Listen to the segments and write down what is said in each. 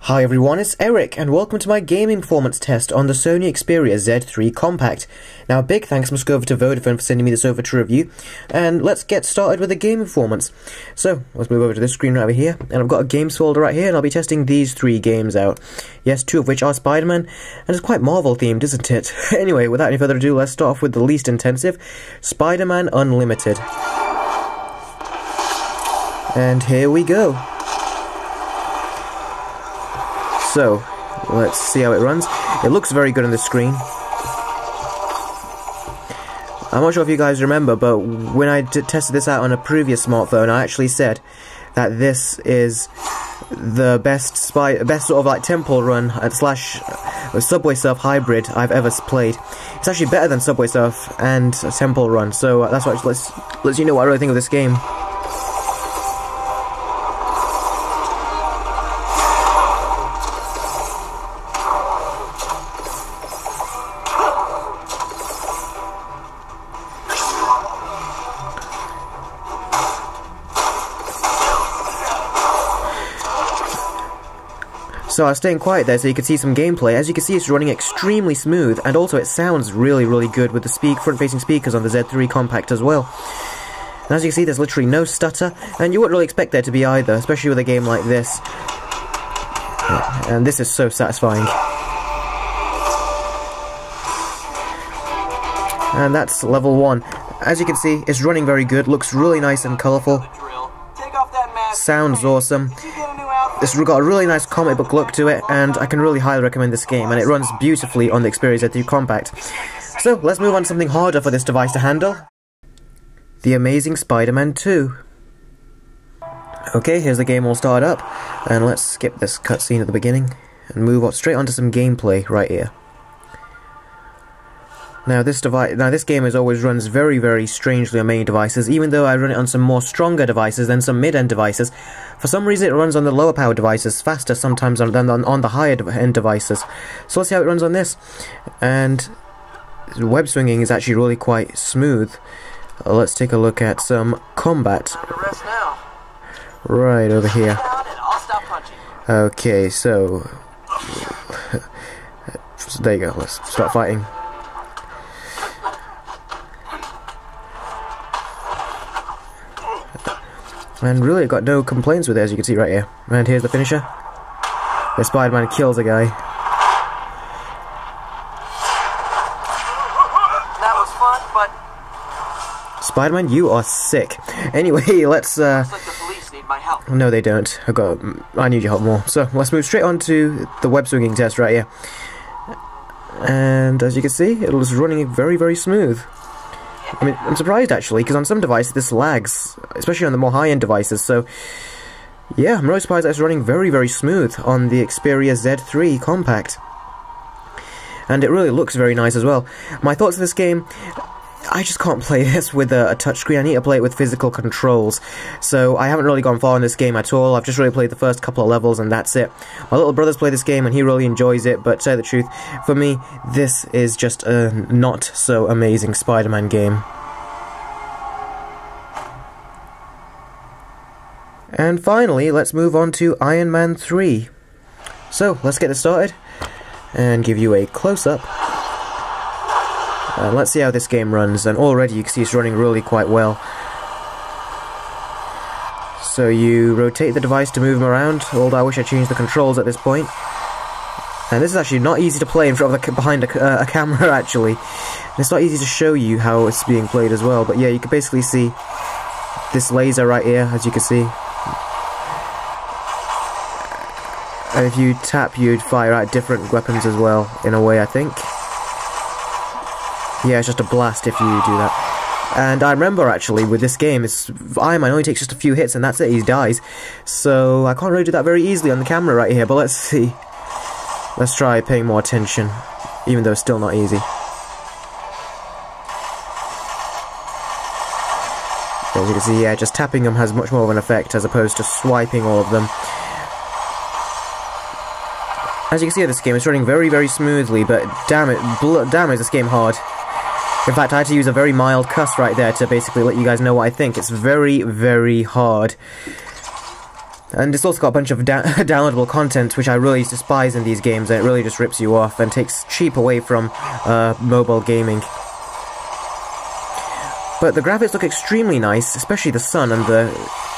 Hi everyone, it's Eric, and welcome to my gaming performance test on the Sony Xperia Z3 Compact. Now, a big thanks must go over to Vodafone for sending me this over to review, and let's get started with the gaming performance. So, let's move over to this screen right over here, and I've got a games folder right here, and I'll be testing these 3 games out. Yes, 2 of which are Spider-Man, and it's quite Marvel themed, isn't it? Anyway, without any further ado, let's start off with the least intensive, Spider-Man Unlimited. And here we go. So, let's see how it runs. It looks very good on the screen. I'm not sure if you guys remember, but when I tested this out on a previous smartphone, I actually said that this is the best sort of like temple run slash Subway Surf hybrid I've ever played. It's actually better than Subway Surf and Temple Run, so that's what lets you know what I really think of this game. So I was staying quiet there so you could see some gameplay. As you can see, it's running extremely smooth, and also it sounds really good with the front-facing speakers on the Z3 Compact as well. And as you can see, there's literally no stutter, and you wouldn't really expect there to be either, especially with a game like this. And this is so satisfying. And that's level 1. As you can see, it's running very good, looks really nice and colourful. Sounds awesome. It's got a really nice comic book look to it, and I can really highly recommend this game, and it runs beautifully on the Xperia Z3 Compact. So, let's move on to something harder for this device to handle. The Amazing Spider-Man 2. Okay, here's the game all started up, and let's skip this cutscene at the beginning, and move on straight onto some gameplay right here. Now this game always runs very strangely on many devices, even though I run it on some more stronger devices than some mid-end devices. For some reason it runs on the lower power devices faster sometimes than on the higher end devices. So let's see how it runs on this. And web swinging is actually really quite smooth. Let's take a look at some combat. Right over here. Okay, so there you go, let's start fighting. And really got no complaints with it, as you can see right here. And here's the finisher. The Spider-Man kills a guy. That was fun, but Spider-Man, you are sick. Anyway, let's looks like the police need my help. No, they don't. I need your help more. So let's move straight on to the web swinging test right here. And as you can see, it was running very smooth. I mean, I'm surprised actually, because on some devices this lags, especially on the more high-end devices, so yeah, I'm really surprised that it's running very smooth on the Xperia Z3 Compact. And it really looks very nice as well. My thoughts of this game, I just can't play this with a touchscreen. I need to play it with physical controls. So I haven't really gone far in this game at all. I've just really played the first couple of levels and that's it. My little brother's played this game and he really enjoys it, but to tell the truth, for me, this is just a not so amazing Spider-Man game. And finally, let's move on to Iron Man 3. So, let's get this started and give you a close-up. Let's see how this game runs, and already you can see it's running really quite well. So you rotate the device to move them around, although I wish I changed the controls at this point. And this is actually not easy to play in front of behind a camera, actually. And it's not easy to show you how it's being played as well, but yeah, you can basically see this laser right here, as you can see. And if you tap, you'd fire out different weapons as well, in a way, I think. Yeah, it's just a blast if you do that. And I remember, actually, with this game, Iron Man only takes just a few hits and that's it, he dies. So I can't really do that very easily on the camera right here, but let's see. Let's try paying more attention, even though it's still not easy. As you can see, yeah, just tapping them has much more of an effect as opposed to swiping all of them. As you can see, this game is running very smoothly, but damn is this game hard. In fact, I had to use a very mild cuss right there to basically let you guys know what I think. It's very hard. And it's also got a bunch of downloadable content, which I really despise in these games, and it really just rips you off and takes cheap away from mobile gaming. But the graphics look extremely nice, especially the sun and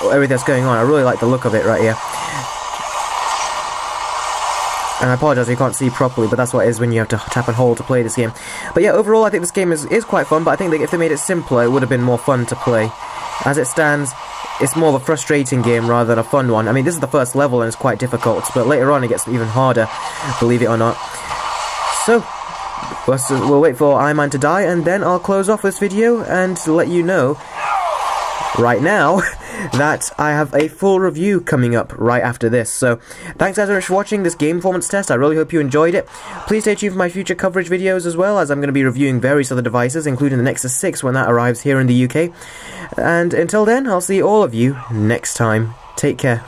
everything that's going on. I really like the look of it right here. And I apologise if you can't see properly, but that's what it is when you have to tap and hold to play this game. But yeah, overall I think this game is quite fun, but I think that if they made it simpler, it would have been more fun to play. As it stands, it's more of a frustrating game rather than a fun one. I mean, this is the first level and it's quite difficult, but later on it gets even harder, believe it or not. So, we'll wait for Iron Man to die, and then I'll close off this video and let you know, right now, that I have a full review coming up right after this. So, thanks guys very much for watching this game performance test. I really hope you enjoyed it. Please stay tuned for my future coverage videos as well, as I'm going to be reviewing various other devices, including the Nexus 6 when that arrives here in the UK. And until then, I'll see all of you next time. Take care.